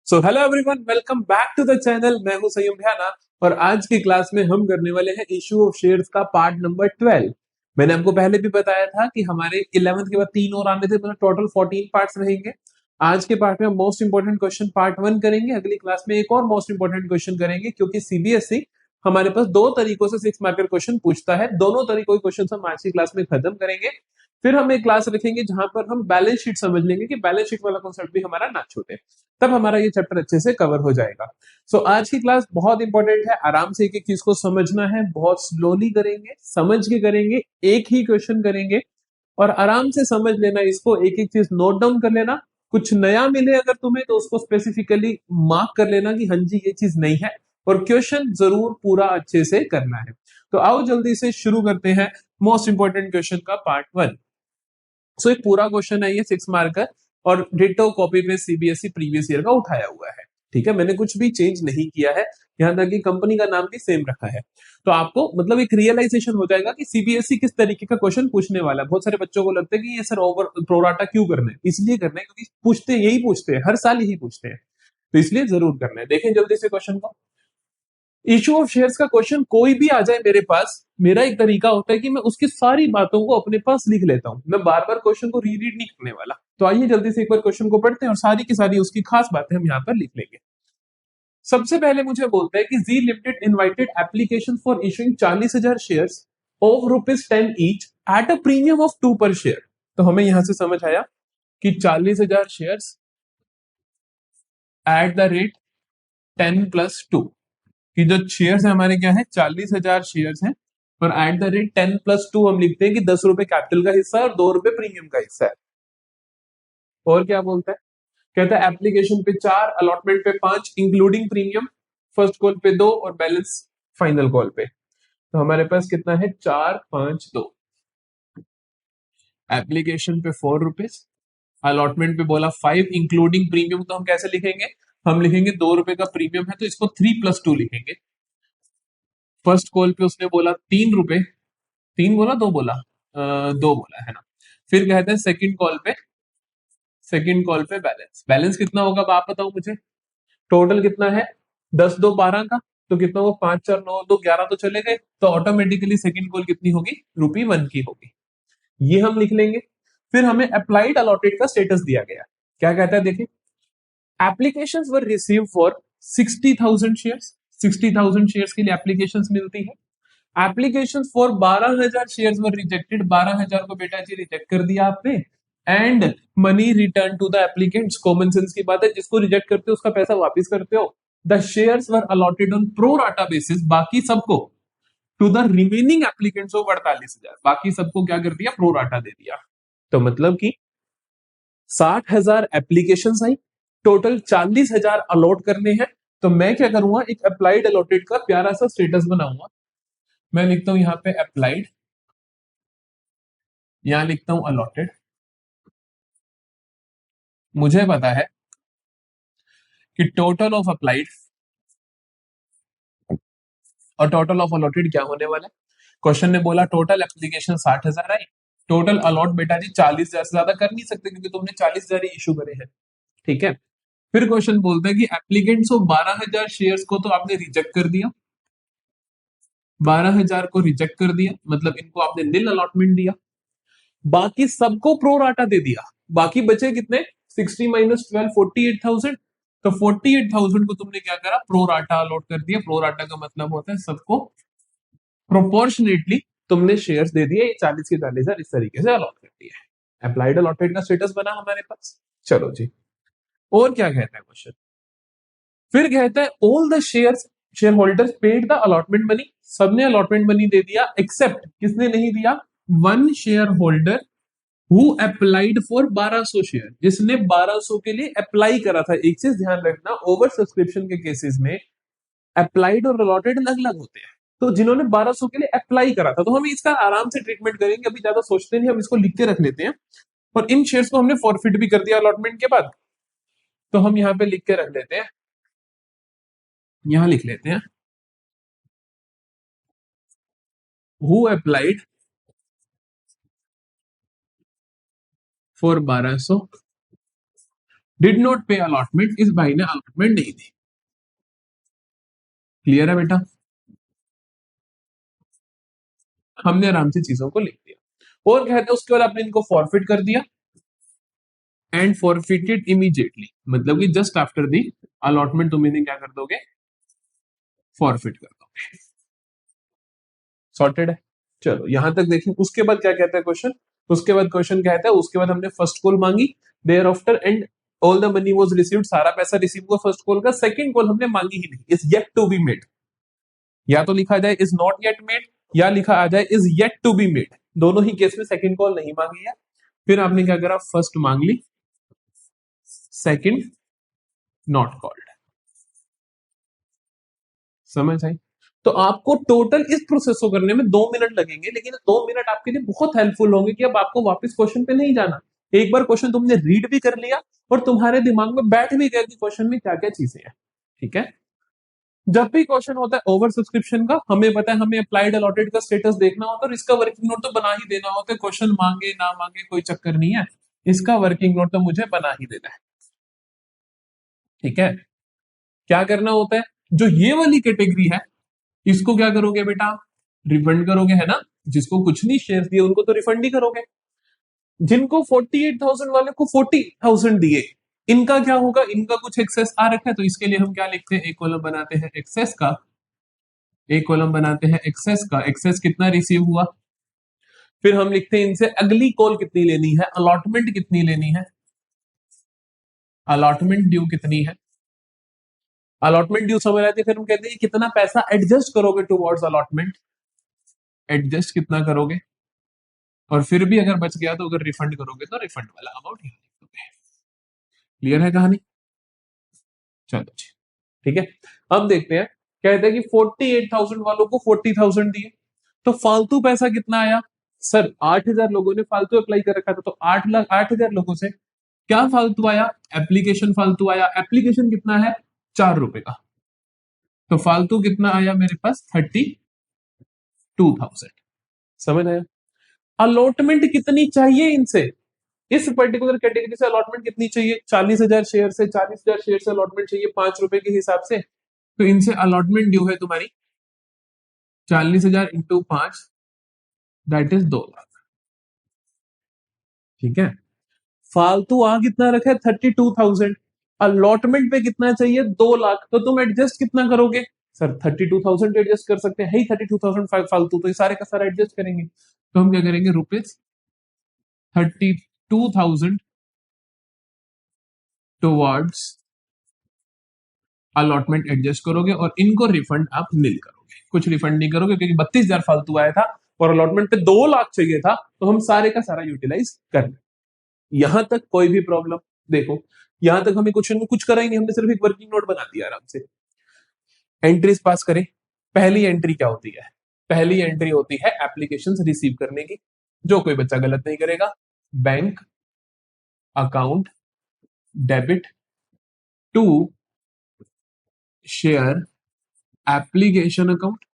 So hello everyone, welcome back to the channel. मैं हूं सयम भ्याना और आज की क्लास में हम करने वाले हैं इशू ऑफ शेयर्स का पार्ट नंबर 12। मैंने आपको पहले भी बताया था कि हमारे 11th के बाद 3 और आने थे, मतलब टोटल 14 पार्ट्स रहेंगे। आज के पार्ट में हम मोस्ट इंपोर्टेंट क्वेश्चन पार्ट 1 करेंगे। अगली क्लास में एक और मोस्ट इंपोर्टेंट क्वेश्चन करेंगे, क्योंकि सीबीएसई हमारे पास दो तरीकों से 6 मार्कर क्वेश्चन पूछता है। दोनों तरीकों के क्वेश्चन हम आज की क्लास में खत्म करेंगे। फिर हम एक क्लास रखेंगे जहां पर हम बैलेंस शीट समझ लेंगे कि बैलेंस शीट वाला कॉन्सेप्ट भी हमारा ना छूटे। तब हमारा ये चैप्टर अच्छे से कवर हो जाएगा। आज की क्लास बहुत इंपॉर्टेंट है। आराम से एक एक चीज को समझना है, बहुत स्लोली करेंगे, समझ के करेंगे, एक ही क्वेश्चन करेंगे और आराम से समझ लेना इसको, एक एक चीज नोट डाउन कर लेना। कुछ नया मिले अगर तुम्हें तो उसको स्पेसिफिकली मार्क कर लेना कि हाँ जी ये चीज नहीं है, और क्वेश्चन जरूर पूरा अच्छे से करना है। तो आओ जल्दी से शुरू करते हैं मोस्ट इंपोर्टेंट क्वेश्चन का पार्ट 1। एक पूरा क्वेश्चन है ये 6 मार्क का और डिटो कॉपी पे सीबीएसई प्रीवियस ईयर का उठाया हुआ है। ठीक है, मैंने कुछ भी चेंज नहीं किया है, यहाँ तक कि कंपनी का नाम भी सेम रखा है। तो आपको मतलब एक रियलाइजेशन हो जाएगा कि सीबीएसई किस तरीके का क्वेश्चन पूछने वाला है। बहुत सारे बच्चों को लगता है कि ये सर ओवर प्रोराटा क्यों करना है, इसलिए करना है क्योंकि पूछते यही पूछते हैं, हर साल यही पूछते हैं, तो इसलिए जरूर करना है। देखें जल्दी से क्वेश्चन को। इशू ऑफ शेयर्स का क्वेश्चन कोई भी आ जाए मेरे पास, मेरा एक तरीका होता है कि मैं उसकी सारी बातों को अपने पास लिख लेता हूं। मैं बार बार क्वेश्चन को रीरीड नहीं करने वाला। तो आइए जल्दी से एक बार क्वेश्चन को पढ़ते हैं और सारी की सारी उसकी खास बातें हम यहाँ पर लिख लेंगे। सबसे पहले मुझे बोलता है कि G limited invited application for issuing 40,000 shares of ₹10 each at a premium of 2 per share. तो हमें यहां से समझ आया कि 40,000 शेयर्स एट द रेट 10+2 कि जो शेयर्स है हमारे क्या है, 40,000 शेयर्स हैं, पर एट द रेट 10+2 हम लिखते हैं कि 10 रुपए कैपिटल का हिस्सा है और 2 रुपए प्रीमियम का हिस्सा है। और क्या बोलता है, कहता है एप्लीकेशन पे 4, अलॉटमेंट पे 5 इंक्लूडिंग प्रीमियम, फर्स्ट कॉल पे 2 और बैलेंस फाइनल कॉल पे। तो हमारे पास कितना है, 4, 5, 2। एप्लीकेशन पे 4 रुपीज, अलॉटमेंट पे बोला 5 इंक्लूडिंग प्रीमियम, तो हम कैसे लिखेंगे, हम लिखेंगे 2 रुपए का प्रीमियम है तो इसको 3+2 लिखेंगे। फर्स्ट कॉल पे उसने बोला 3 रुपए, 3 बोला 2 बोला, 2 बोला है ना। फिर कहते हैं सेकंड कॉल पे बैलेंस, बैलेंस कितना होगा अब आप बताओ मुझे। टोटल कितना है, 10 2 12 का, तो कितना होगा, 5 4 9 2 11 तो चले गए, तो ऑटोमेटिकली सेकंड कॉल कितनी होगी, ₹1 की होगी। ये हम लिख लेंगे। फिर हमें अप्लाइड अलॉटेड का स्टेटस दिया गया। क्या कहता है देखिए, applications were receive for 60,000 shares, 60,000 shares के लिए एप्लीकेशंस मिलती है। Application for 12,000 share were rejected, 12,000 को बेटा जी रिजेक्ट कर दिया आपने। And money return to the applicants, common sense की बात है, जिसको रिजेक्ट करते हो उसका पैसा वापस करते हो। The shares were allotted on pro rata basis, बाकी सबको to the remaining applicants of 48,000, बाकी सबको क्या कर दिया, प्रो राटा दे दिया। तो मतलब कि 60,000 एप्लीकेशन आई, टोटल 40,000 अलॉट करने हैं। तो मैं क्या करूंगा, एक अप्लाइड अलॉटेड का प्यारा सा स्टेटस बनाऊंगा। मैं लिखता हूं यहाँ पे अप्लाइड, यहां लिखता हूं अलॉटेड। मुझे पता है कि टोटल ऑफ अप्लाइड और टोटल ऑफ अलॉटेड क्या होने वाला है। क्वेश्चन ने बोला टोटल एप्लीकेशन 60,000 आई, टोटल अलॉट बेटा जी 40,000 से ज्यादा कर नहीं सकते क्योंकि तुमने 40,000 ही इशू करे हैं। ठीक है, फिर क्वेश्चन बोलता है कि एप्लीकेंट्स ऑफ 12,000 शेयर्स को तो आपने रिजेक्ट कर दिया, 12,000 को रिजेक्ट कर दिया, मतलब इनको आपने निल अलॉटमेंट दिया। बाकी सबको प्रो राटा दे दिया। बाकी बचे कितने, 60 - 12 48,000। तो 48,000 को तुमने क्या करा, प्रो राटा अलॉट कर दिया। प्रो राटा का मतलब होता है सबको प्रोपोर्शनेटली तुमने शेयर्स दे दिए, 40 के 40,000 इस तरीके से अलॉट कर दिया। अप्लाइड अलॉटेड का स्टेटस बना हमारे पास। चलो जी, और क्या कहता है क्वेश्चन, फिर कहता है all the shares share holders paid the allotment money, सबने अलॉटमेंट मनी दे दिया एक्सेप्ट किसने नहीं दिया, one share holder who applied for 1200 share, जिसने 1200 के लिए अप्लाई करा था। एक चीज ध्यान रखना, ओवर सब्सक्रिप्शन के केसेस में अप्लाइड और अलॉटेड अलग अलग होते हैं। तो जिन्होंने 1200 के लिए अप्लाई करा था, तो हम इसका आराम से ट्रीटमेंट करेंगे, अभी ज्यादा सोचते नहीं, हम इसको लिख के रख लेते हैं। और इन शेयर्स को हमने फॉरफिट भी कर दिया अलॉटमेंट के बाद, तो हम यहाँ पे लिख के रख लेते हैं, यहां लिख लेते हैं who applied for 1200 did not पे अलॉटमेंट, इस भाई ने अलॉटमेंट नहीं दी। क्लियर है बेटा? हमने आराम से चीजों को लिख दिया और कहते हैं उसके बाद आपने इनको फॉरफिट कर दिया एंड फॉरफिटेड इमीडिएटली, मतलब कि जस्ट आफ्टर दी अलॉटमेंट तुम इन्हें क्या कर दोगे, फॉरफिट कर दोगे। सॉर्टेड है। चलो यहां तक देखिए, उसके बाद क्या कहता है क्वेश्चन, उसके बाद क्वेश्चन कहता है उसके बाद हमने फर्स्ट कॉल मांगी, thereafter and all the money was received, सारा पैसा रिसीव हुआ फर्स्ट कॉल का। सेकंड कॉल हमने मांगी ही नहीं, is yet to be made, या तो लिखा जाए इज नॉट येट मेड या लिखा आ जाए is yet to be made, दोनों ही केस में सेकंड कॉल नहीं मांगी है। फिर आपने क्या करा, फर्स्ट मांग ली, सेकंड नॉट कॉल्ड। समझ आई? तो आपको टोटल इस प्रोसेस को करने में 2 मिनट लगेंगे, लेकिन 2 मिनट आपके लिए बहुत हेल्पफुल होंगे कि अब आपको वापस क्वेश्चन पे नहीं जाना। एक बार क्वेश्चन तुमने रीड भी कर लिया और तुम्हारे दिमाग में बैठ भी गया कि क्वेश्चन में क्या क्या चीजें हैं। ठीक है? जब भी क्वेश्चन होता है ओवर सब्सक्रिप्शन का, हमें पता है हमें अप्लाइड अलॉटेड का स्टेटस देखना होता है और इसका वर्किंग नोट तो बना ही देना होता है, क्वेश्चन मांगे ना मांगे कोई चक्कर नहीं है, इसका वर्किंग नोट तो मुझे बना ही देना है। ठीक है? क्या करना होता है, जो ये वाली कैटेगरी है इसको क्या करोगे बेटा, रिफंड करोगे, है ना? जिसको कुछ नहीं शेयर दिए उनको तो रिफंड ही करोगे। जिनको 48,000 वाले को 40,000 दिए, इनका क्या होगा, इनका कुछ एक्सेस आ रखा है तो इसके लिए हम क्या लिखते हैं, एक कॉलम बनाते हैं एक्सेस का, एक कॉलम बनाते हैं एक्सेस का, एक्सेस कितना रिसीव हुआ। फिर हम लिखते हैं इनसे अगली कॉल कितनी लेनी है, अलॉटमेंट कितनी लेनी है, अलॉटमेंट ड्यू कितनी है, अलॉटमेंट ड्यू समझ आती है। फिर हम कहते हैं कितना पैसा एडजस्ट करोगे टुवर्ड्स अलॉटमेंट, एडजस्ट कितना करोगे, और फिर भी अगर बच गया तो अगर रिफंड करोगे तो रिफंड वाला अमाउंट ही लिख दोगे। क्लियर है कहानी? चलो जी, ठीक है। अब देखते हैं, कहते हैं कि 48,000 वालों को 40,000 दिए, तो फालतू पैसा कितना आया। सर 8,000 लोगों ने फालतू अप्लाई कर रखा था, तो 8 लाख 8,000 लोगों से क्या फालतू आया, एप्लीकेशन फालतू आया। एप्लीकेशन कितना है, 4 रुपए का, तो फालतू कितना आया मेरे पास, 32,000। समझ आया? अलॉटमेंट कितनी चाहिए इनसे, इस पर्टिकुलर कैटेगरी से अलॉटमेंट कितनी चाहिए, 40,000 शेयर से, 40,000 शेयर से अलॉटमेंट चाहिए 5 रुपए के हिसाब से। तो इनसे अलॉटमेंट ड्यू है तुम्हारी 40,000 इंटू 5, दैट इज 2 लाख। ठीक है? फालतू आ कितना रखा है, 32,000। अलॉटमेंट पे कितना चाहिए, 2 लाख, तो तुम एडजस्ट कितना करोगे। सर 32,000 एडजस्ट कर सकते हैं, 32,000 फालतू, तो ये सारे का सारा एडजस्ट करेंगे। तो हम क्या करेंगे, ₹32,000 टुवर्ड्स अलॉटमेंट एडजस्ट करोगे और इनको रिफंड आप नील करोगे, कुछ रिफंड नहीं करोगे क्योंकि 32,000 फालतू आया था और अलॉटमेंट पे 2 लाख चाहिए था, तो हम सारे का सारा यूटिलाइज कर लें। यहां तक कोई भी प्रॉब्लम? देखो यहां तक हमें क्वेश्चन में कुछ करा ही नहीं, हमने सिर्फ एक वर्किंग नोट बना दिया आराम से। एंट्रीज पास करें। पहली एंट्री क्या होती है, पहली एंट्री होती है एप्लीकेशन रिसीव करने की, जो कोई बच्चा गलत नहीं करेगा। Bank account debit to share application account.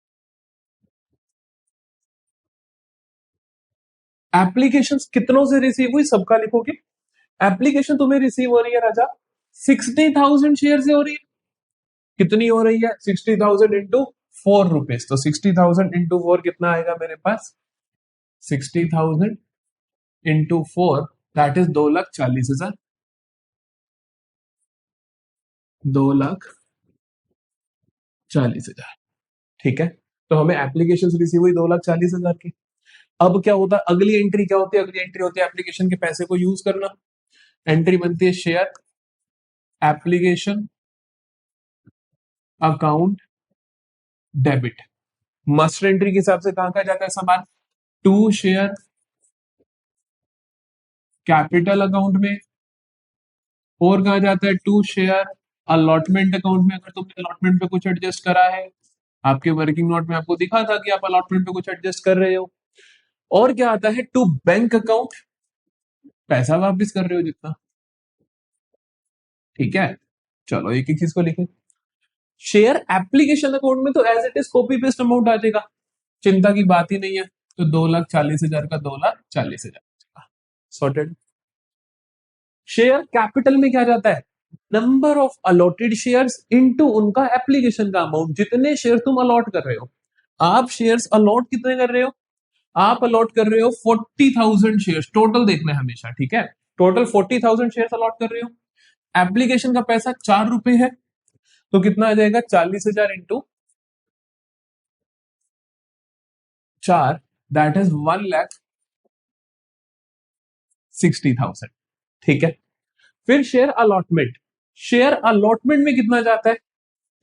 Application कितनों से रिसीव हुई, सबका लिखोगे। एप्लीकेशन तुम्हें रिसीव हो रही है राजा 60,000 शेयर से हो रही है। कितनी हो रही है, 60,000 इंटू 4 रुपीज, तो 60,000 इंटू 4 कितना आएगा मेरे पास, 60,000 इंटू 4, दैट इज 2,40,000, 2,40,000। ठीक है? तो हमें एप्लीकेशन रिसीव हुई 2,40,000 की। अब क्या होता है, अगली एंट्री क्या होती है, अगली एंट्री होती है एप्लीकेशन के पैसे को यूज करना। एंट्री बनती है share application account debit. Master entry के हिसाब से कहां कहा जाता है सामान, टू शेयर कैपिटल अकाउंट में, और कहा जाता है टू शेयर अलॉटमेंट अकाउंट में, अगर तुमने अलॉटमेंट पे कुछ एडजस्ट करा है। आपके वर्किंग नोट में आपको दिखा था कि आप अलॉटमेंट पे कुछ एडजस्ट कर रहे हो। और क्या आता है, टू बैंक अकाउंट, पैसा वापस कर रहे हो जितना। ठीक है? चलो एक एक चीज को लिखें। शेयर एप्लीकेशन अकाउंट में तो as it is copy paste amount आ जाएगा, चिंता की बात ही नहीं है। तो 2,40,000 का 2,40,000 सॉर्टेड। शेयर कैपिटल में क्या जाता है, number of allotted shares into उनका एप्लीकेशन का अमाउंट, जितने शेयर तुम अलॉट कर रहे हो। आप शेयर्स अलॉट कितने कर रहे हो, आप अलॉट कर रहे हो 40,000 शेयर्स टोटल, देखना है हमेशा, ठीक है, टोटल 40,000 शेयर्स अलॉट कर रहे हो। एप्लीकेशन का पैसा 4 रुपए है, तो कितना आ जाएगा, 40,000 इंटू 4, दैट इज 1,60,000, ठीक है। फिर शेयर अलॉटमेंट, शेयर अलॉटमेंट में कितना जाता है,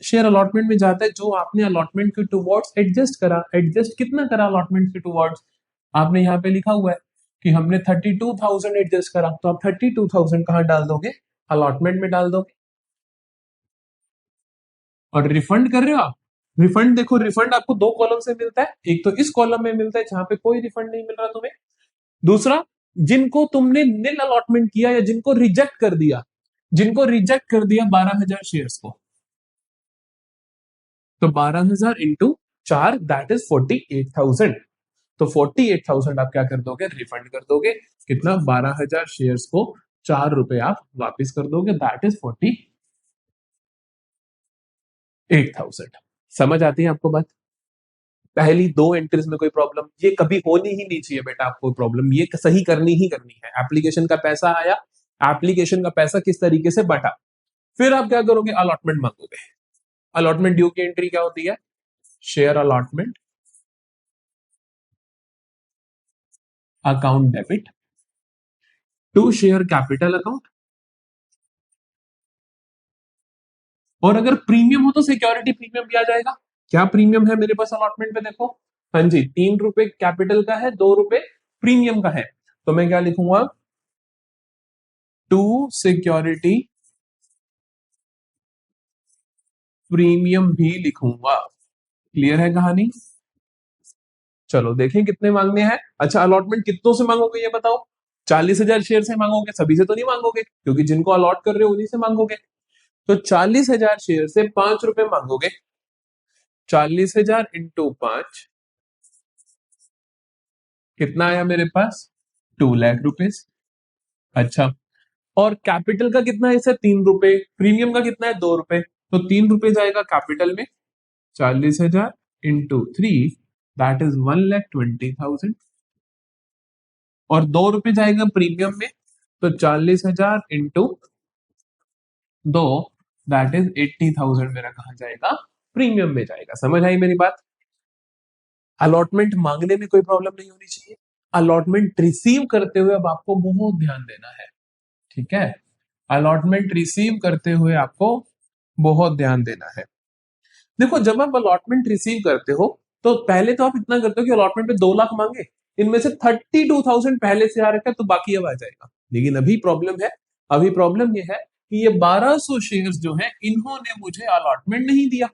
शेयर अलॉटमेंट में जाता है जो आपने अलॉटमेंट के टूवर्ड्स एडजस्ट करा, एडजस्ट कितना करा अलॉटमेंट के टूवर्ड्स, आपने यहाँ पे लिखा हुआ है कि हमने 32,000 एडजस्ट करा, तो आप 32,000 कहां डाल दोगे, अलॉटमेंट में डाल दोगे। और रिफंड कर रहे हो आप, रिफंड देखो, रिफंड आपको दो कॉलम से मिलता है, एक तो इस कॉलम में मिलता है जहां पे कोई रिफंड नहीं मिल रहा तुम्हें, दूसरा जिनको तुमने निल अलॉटमेंट किया या जिनको रिजेक्ट कर दिया, जिनको रिजेक्ट कर दिया 12,000 शेयर्स को, तो 12,000 इंटू 4, दैट इज 48,000, तो 48,000 आप क्या कर दोगे, रिफंड कर दोगे, कितना, 12,000 शेयर्स को 4 रुपए आप वापस कर दोगे, दैट इज 48,000। समझ आती है आपको बात, पहली दो एंट्रीज में कोई प्रॉब्लम, ये कभी होनी ही नहीं चाहिए बेटा, आपको प्रॉब्लम ये सही करनी ही करनी है। एप्लीकेशन का पैसा आया, एप्लीकेशन का पैसा किस तरीके से बटा, फिर आप क्या करोगे, अलॉटमेंट मांगोगे। अलॉटमेंट ड्यू की एंट्री क्या होती है, share allotment account debit to share capital account, और अगर प्रीमियम हो तो सिक्योरिटी प्रीमियम भी आ जाएगा। क्या प्रीमियम है मेरे पास अलॉटमेंट पे, देखो, हाँ जी, 3 रुपए कैपिटल का है, 2 रुपए प्रीमियम का है, तो मैं क्या लिखूंगा, टू सिक्योरिटी प्रीमियम भी लिखूंगा। क्लियर है कहानी, चलो देखें कितने मांगने हैं। अच्छा, अलॉटमेंट कितनों से मांगोगे ये बताओ, 40,000 शेयर से मांगोगे, सभी से तो नहीं मांगोगे, क्योंकि जिनको अलॉट कर रहे हो उन्हीं से मांगोगे, तो 40,000 शेयर से 5 रुपए मांगोगे, 40,000 इंटू 5, कितना आया मेरे पास, 2 लाख रुपीज। अच्छा, और कैपिटल का कितना है, इसे 3 रुपए, प्रीमियम का कितना है, 2 रुपए, तो 3 रुपए जाएगा कैपिटल में, 40,000 इंटू 3, दैट इज 1,20,000, और 2 रुपए जाएगा प्रीमियम में, तो 40,000 इंटू 2, दैट इज 80,000 मेरा कहा जाएगा, प्रीमियम में जाएगा। समझ आई मेरी बात, अलॉटमेंट मांगने में कोई प्रॉब्लम नहीं होनी चाहिए, अलॉटमेंट रिसीव करते हुए अब आपको बहुत ध्यान देना है, ठीक है, अलॉटमेंट रिसीव करते हुए आपको बहुत ध्यान देना है। देखो, जब आप अलॉटमेंट रिसीव करते हो तो पहले तो आप इतना करते हो कि अलॉटमेंट पे 2 लाख मांगे, इनमें से 32,000 पहले से आ रखा है, तो बाकी अब आ जाएगा। लेकिन अभी प्रॉब्लम है, अभी प्रॉब्लम ये है कि ये 1,200 शेयर्स जो है इन्होंने मुझे अलॉटमेंट नहीं दिया,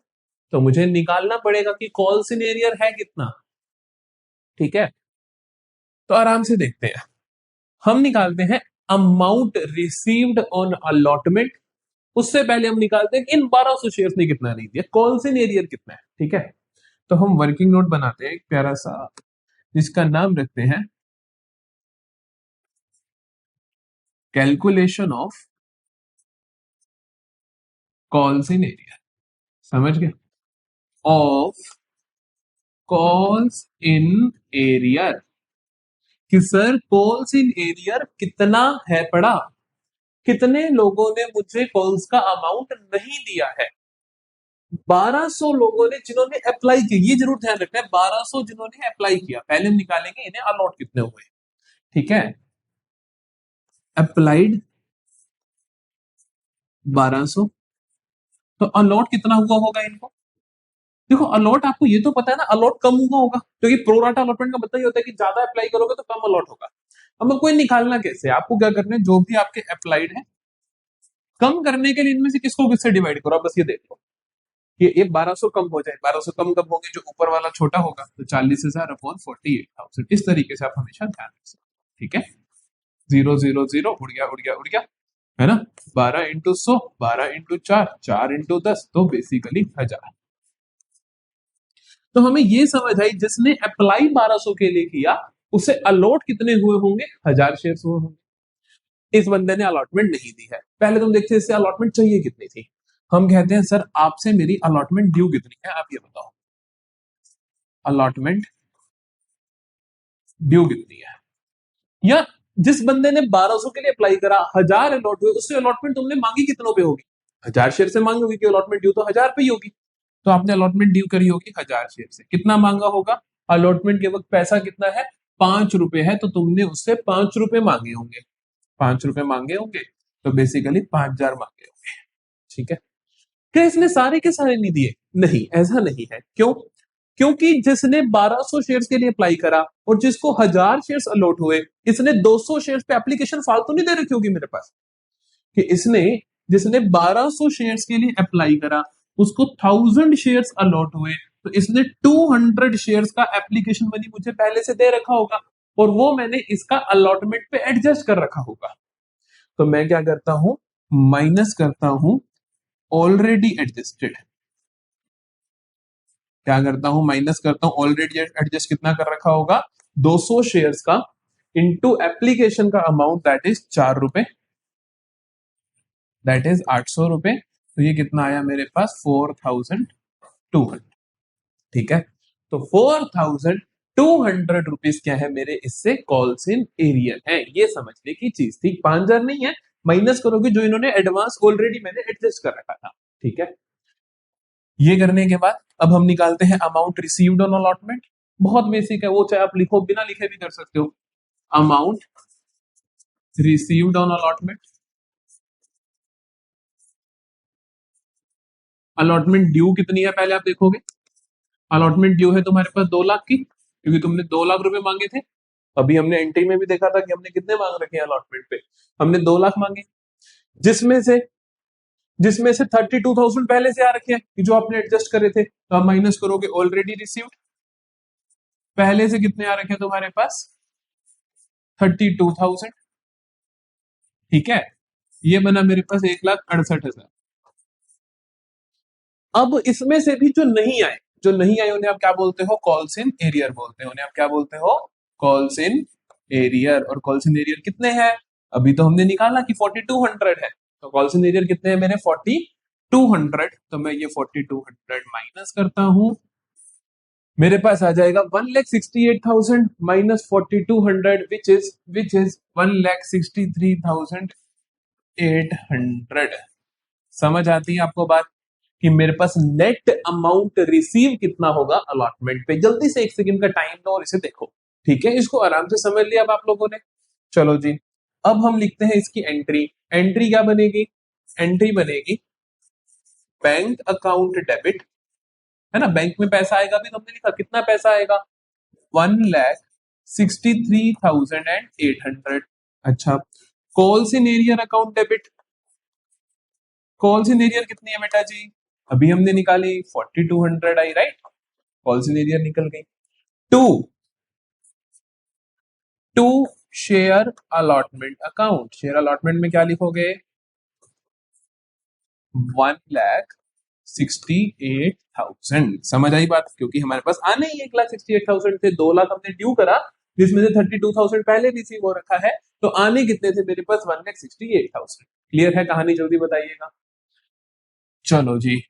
तो मुझे निकालना पड़ेगा कि कॉल सिनेरियर है कितना, ठीक है। तो आराम से देखते हैं, हम निकालते हैं अमाउंट रिसीव्ड ऑन अलॉटमेंट, उससे पहले हम निकालते हैं कि इन 1,200 शेयर्स ने कितना नहीं दिया, कॉल सिनेरियर कितना है, ठीक है। तो हम वर्किंग नोट बनाते हैं एक प्यारा सा, जिसका नाम रखते हैं calculation of calls in area, समझ गए, ऑफ कॉल्स इन एरियर, कि सर कॉल्स इन एरियर कितना है पड़ा, कितने लोगों ने मुझे कॉल्स का अमाउंट नहीं दिया है। 1,200 लोगों ने जिन्होंने अप्लाई किया, ये जरूर ध्यान रखना है, 1,200 जिन्होंने अप्लाई किया, पहले हम निकालेंगे इन्हें अलॉट कितने हुए, ठीक है। अप्लाइड 1,200, तो अलॉट कितना हुआ होगा इनको, देखो अलॉट आपको ये तो पता है ना, अलॉट कम हुआ होगा, क्योंकि प्रोराटा अलॉटमेंट का मतलब ये होता है कि ज्यादा अप्लाई करोगे तो कम अलॉट होगा। अब कोई निकालना कैसे, आपको क्या करना है, जो भी आपके अप्लाइड है, कम करने के लिए इनमें से किसको किससे डिवाइड करो, आप बस ये देख लो, ये 1,200 कम हो जाए, 1,200 कम कब होंगे, जो ऊपर वाला छोटा होगा, तो 40,000 अपॉन 48,000, इस तरीके से आप हमेशा ध्यान रख सकते हो, ठीक है। 0 0 0 उड़ गया उड़ गया उड़ गया, है ना, 12 इंटू 100, 12 इंटू 4, 4 इंटू 10, तो बेसिकली 1,000। तो हमें ये समझ आई, जिसने अप्लाई 1,200 के लिए किया, उसे अलॉट कितने हुए होंगे, 1,000 शेयर हुए होंगे। इस बंदे ने अलॉटमेंट नहीं दी है। पहले तुम देखते इससे अलॉटमेंट चाहिए कितनी थी। हम कहते हैं सर आपसे मेरी अलॉटमेंट ड्यू कितनी है, आप ये बताओ अलॉटमेंट ड्यू कितनी है। या जिस बंदे ने 1200 के लिए अप्लाई करा, 1000 अलॉट हुए, उससे अलॉटमेंट तुमने मांगी कितनों पे होगी? 1000 शेयर से मांगी होगी, कि अलॉटमेंट ड्यू तो 1000 पे ही होगी। तो आपने अलॉटमेंट ड्यू करी होगी 1000 शेयर से। कितना मांगा होगा? अलॉटमेंट के वक्त पैसा कितना है? 5 रुपए है, तो तुमने उससे 5 रुपए मांगे होंगे। 5 रुपए मांगे होंगे, तो बेसिकली 5000 मांगे होंगे। ठीक है। क्या इसने सारे के सारे नहीं दिए? नहीं, ऐसा नहीं है। क्यों? क्योंकि जिसने 1200 शेयर्स के लिए अप्लाई करा और जिसको 1000 शेयर्स अलॉट हुए, इसने 200 शेयर्स पे एप्लीकेशन फालतू नहीं दे रखी होगी मेरे पास, कि इसने जिसने 1200 शेयर्स के लिए अप्लाई करा उसको 1000 शेयर्स अलॉट हुए, तो इसने 200 शेयर्स का एप्लीकेशन मनी मुझे पहले से दे रखा होगा, और वो मैंने इसका अलॉटमेंट पे एडजस्ट कर रखा होगा। तो मैं क्या करता हूं? माइनस करता हूं ऑलरेडी एडजस्टेड। क्या करता हूं? माइनस करता हूं ऑलरेडी एडजस्ट। कितना कर रखा होगा? 200 शेयर्स का इनटू एप्लीकेशन का अमाउंट, दैट इज 4 रुपए, दैट इज 800 रुपए। तो ये कितना आया मेरे पास? 4200। ठीक है। तो 4200 रुपीज क्या है मेरे, इससे कॉल्स इन एरियर है। ये समझने की चीज थी। 5000 नहीं है, माइनस करोगे जो इन्होंने एडवांस ऑलरेडी मैंने एडजस्ट कर रखा था। ठीक है। ये करने के बाद अब हम निकालते हैं अमाउंट रिसीव्ड ऑन अलॉटमेंट। बहुत बेसिक है वो, चाहे आप लिखो बिना लिखे भी कर सकते हो। Amount received on allotment, allotment due कितनी है पहले आप देखोगे। अलॉटमेंट ड्यू है तुम्हारे पास 2 लाख की, क्योंकि तुमने 2 लाख रुपए मांगे थे। अभी हमने एंट्री में भी देखा था कि हमने कितने मांग रखे हैं अलॉटमेंट पे, हमने 2 लाख मांगे। जिसमें से जिसमें से 32,000 पहले से आ रखे हैं कि जो आपने एडजस्ट करे थे, तो आप माइनस करोगे ऑलरेडी रिसीव्ड। पहले से कितने आ रखे हैं तुम्हारे पास? 32,000। ठीक है। ये बना मेरे पास 1,68,000। अब इसमें से भी जो नहीं आए उन्हें आप क्या बोलते हो? कॉल्स इन एरियर बोलते हैं। उन्हें आप क्या बोलते हो? Calls in arrear. और कॉल्स इन एरियर कितने हैं? अभी तो हमने निकाला कि 4200 है, तो कॉल्स इन एरियर कितने हैं मेरे? 4200। तो मैं ये 4200 माइनस करता हूं, मेरे पास आ जाएगा 1,68,000 माइनस 4200, विच इज 1,63,800। समझ आती है आपको बात, कि मेरे पास नेट अमाउंट रिसीव कितना होगा अलॉटमेंट पे? जल्दी से 1 सेकंड का टाइम लो और इसे देखो। ठीक है, इसको आराम से समझ लिया अब आप लोगों ने। चलो जी, अब हम लिखते हैं इसकी एंट्री। एंट्री क्या बनेगी? एंट्री बनेगी बैंक अकाउंट डेबिट, है ना। बैंक में पैसा आएगा, भी तो हमने लिखा कितना पैसा आएगा? 1,63,800। अच्छा, calls in arrear account debit. Calls in arrear कितनी है बेटा जी? अभी हमने निकाली 4200 आई, राइट। कॉल्स इन एरियर निकल गई। To to share allotment account. Share allotment में क्या लिखोगे? 1,68,000। समझ आई बात? क्योंकि हमारे पास आने ही 1,68,000 थे। 2 लाख हमने ड्यू करा, जिसमें से 32,000 पहले रिसीव हो रखा है, तो आने कितने थे मेरे पास? 1,68,000। क्लियर है कहानी? जल्दी बताइएगा। चलो जी,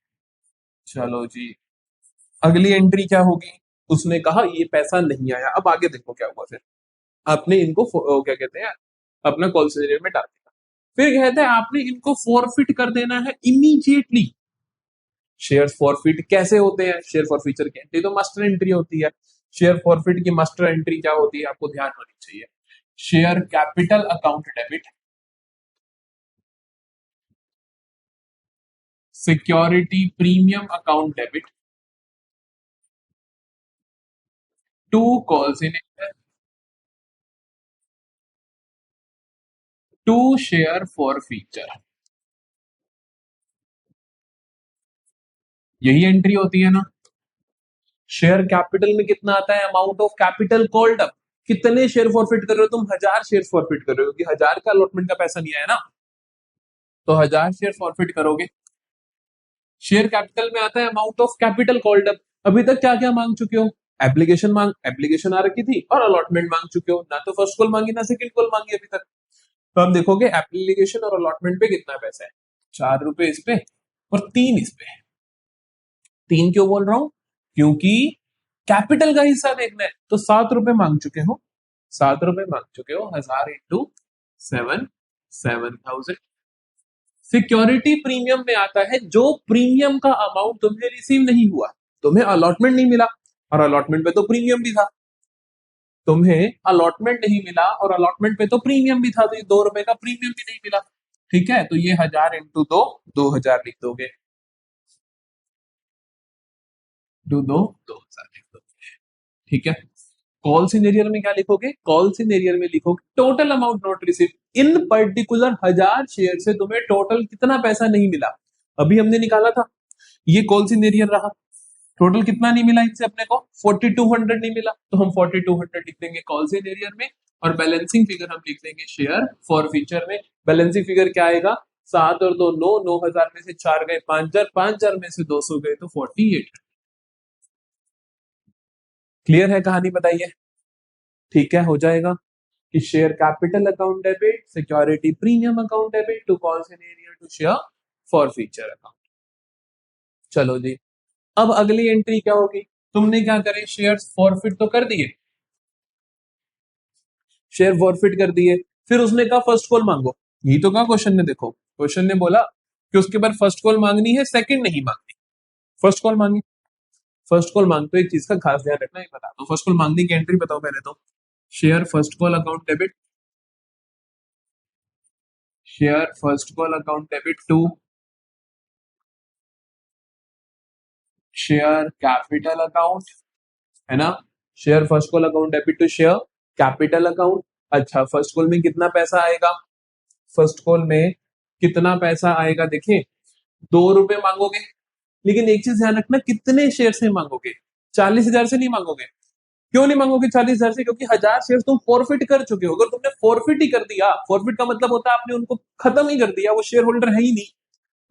चलो जी, अगली एंट्री क्या होगी? उसने कहा ये पैसा नहीं आया। अब आगे देखो क्या हुआ। फिर आपने इनको क्या कहते हैं, अपना कॉल सेंटर में डाल दिया। फिर कहते हैं आपने इनको फॉरफिट कर देना है इमीडिएटली। शेयर फॉरफिट कैसे होते हैं? शेयर फॉरफीचर की एंट्री तो मास्टर एंट्री होती है। शेयर फॉरफिट की मास्टर एंट्री क्या होती है? आपको ध्यान होनी चाहिए। Share capital account debit, security premium account debit, to calls in, to share forfeiture. यही एंट्री होती है ना। शेयर कैपिटल में कितना आता है? Amount of capital called up. कितने शेयर फॉरफिट कर रहे हो तुम? 1000 शेयर फॉरफिट कर रहे हो, क्योंकि 1000 का अलॉटमेंट का पैसा नहीं आया ना, तो 1000 शेयर फॉरफिट करोगे। शेयर कैपिटल में आता है amount of capital called up. अभी तक क्या क्या मांग चुके हो? एप्लीकेशन आ रखी थी, और अलॉटमेंट मांग चुके हो। ना तो फर्स्ट कॉल मांगी, ना सेकंड कॉल मांगी अभी तक। तो आप देखोगे एप्लीकेशन और अलॉटमेंट पे कितना पैसा है, 4 रुपए इस पे और 3 इस पे। 3 क्यों बोल रहा हूं, क्योंकि कैपिटल का हिस्सा देखना है, तो 7 रुपए मांग चुके हो, 7 रुपए मांग चुके हो, 1000 इंटू 7, 7000। सिक्योरिटी प्रीमियम में आता है जो प्रीमियम का अमाउंट तुम्हें रिसीव नहीं हुआ, तुम्हें अलॉटमेंट नहीं मिला और अलॉटमेंट पे तो प्रीमियम भी था, तुम्हें अलॉटमेंट नहीं मिला और अलॉटमेंट पे तो प्रीमियम भी था, तो ये 2 रुपए का प्रीमियम भी नहीं मिला। ठीक है, तो ये 1000 इंटू 2, 2000 लिख दोगे, टू 2000 लिख दोगे। ठीक है, कॉल सिनेरियर में क्या लिखोगे, कॉल सिनेरियर में लिखोगे total amount not receive in particular 1000 share से तुम्हें टोटल कितना पैसा नहीं मिला, अभी हमने निकाला था, ये कॉल सिनेरियर रहा। टोटल कितना नहीं मिला इनसे अपने को, 4200 नहीं मिला, तो हम 4200 लिख देंगे कॉल सिनेरियर में, और बैलेंसिंग फिगर हम लिख देंगे शेयर फॉर फ्यूचर में। बैलेंसिंग फिगर क्या आएगा, 7 और 2 9, 9000 में से 4 गए 5000, 5000 में से 200 गए तो 48। क्लियर है कहानी, बताइए। ठीक है, हो जाएगा कि share capital account debit, security premium account debit to call scenario to share forfeiture account. चलो जी, अब अगली एंट्री क्या होगी, तुमने क्या करे, शेयर्स फॉरफिट तो कर दिए, शेयर फॉरफिट कर दिए, फिर उसने कहा फर्स्ट कॉल मांगो, यही तो कहा क्वेश्चन ने, देखो क्वेश्चन ने बोला कि उसके बाद फर्स्ट कॉल मांगनी है, सेकंड नहीं मांगनी, फर्स्ट कॉल मांगी। फर्स्ट कॉल मांगते हो एक चीज का खास ध्यान रखना, ये बता दो फर्स्ट कॉल मांगने की एंट्री बताओ पहले तो, share first call account debit, share first call account debit to share capital account, है ना, share first call account debit to share capital account. अच्छा, फर्स्ट कॉल में कितना पैसा आएगा, फर्स्ट कॉल में कितना पैसा आएगा, देखिए 2 रुपए मांगोगे, लेकिन एक चीज ध्यान रखना, कितने शेयर से मांगोगे, 40,000 से नहीं मांगोगे। क्यों नहीं मांगोगे 40,000 से, क्योंकि 1000 शेयर तुम फॉरफिट कर चुके हो, अगर तुमने फॉरफिट ही कर दिया, फॉरफिट का मतलब होता है आपने उनको खत्म ही कर दिया, वो शेयर होल्डर है ही नहीं,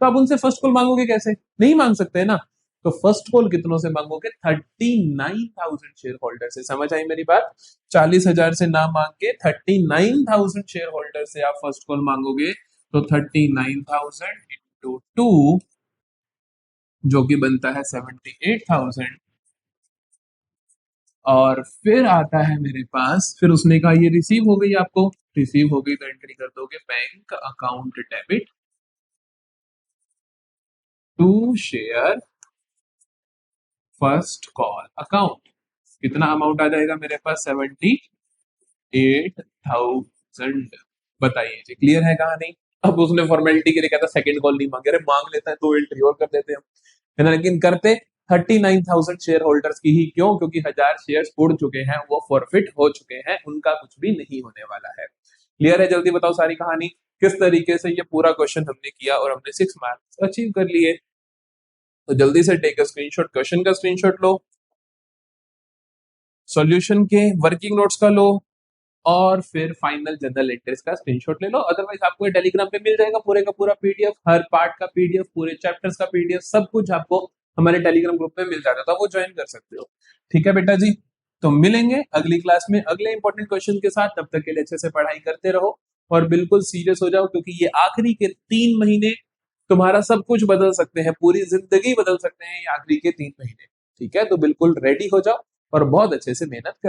तो आप उनसे फर्स्ट कॉल मांगोगे कैसे, नहीं मांग सकते है ना। तो फर्स्ट कॉल कितनों से मांगोगे, 39,000 शेयर होल्डर से, समझ आई मेरी बात, 40,000 से ना मांग के 39,000 शेयर होल्डर से आप फर्स्ट कॉल मांगोगे, तो 39,000 इंटू 2 जो कि बनता है 78,000, और फिर आता है मेरे पास, फिर उसने कहा ये रिसीव हो गई, आपको रिसीव हो गई तो एंट्री कर दोगे bank account debit to share first call account. कितना अमाउंट आ जाएगा मेरे पास, 78,000। बताइए जी, क्लियर है कहानी। अब उसने फॉर्मेलिटी के लिए कहता सेकंड कॉल नहीं मांगे, अरे मांग लेता है, 2 एंट्री और कर देते हैं, है ना, लेकिन करते 39,000 शेयर होल्डर्स की ही क्यों, क्योंकि 1000 शेयर उड़ चुके हैं, वो फॉरफिट हो चुके हैं, उनका कुछ भी नहीं होने वाला है। क्लियर है, जल्दी बताओ सारी कहानी, किस तरीके से ये पूरा क्वेश्चन हमने किया और हमने 6 मार्क्स अचीव कर लिए। तो जल्दी से टेक अ स्क्रीनशॉट, क्वेश्चन का स्क्रीनशॉट लो, सॉल्यूशन के वर्किंग नोट्स का लो, और फिर फाइनल जनरल एंट्रीज का स्क्रीनशॉट ले लो। अदरवाइज आपको ये टेलीग्राम पे मिल जाएगा पूरे का पूरा पीडीएफ, हर पार्ट का पीडीएफ, पूरे चैप्टर्स का पीडीएफ, सब कुछ आपको हमारे टेलीग्राम ग्रुप में मिल जाएगा, तो आप वो ज्वाइन कर सकते हो। ठीक है बेटा जी, तो मिलेंगे अगली क्लास में अगले इंपॉर्टेंट क्वेश्चन के साथ, तब तक के लिए अच्छे से पढ़ाई करते रहो और बिल्कुल सीरियस हो जाओ, क्योंकि ये आखिरी के 3 महीने तुम्हारा सब कुछ बदल सकते हैं, पूरी जिंदगी बदल सकते हैं ये आखिरी के 3 महीने। ठीक है, तो बिल्कुल रेडी हो जाओ और बहुत अच्छे से मेहनत कर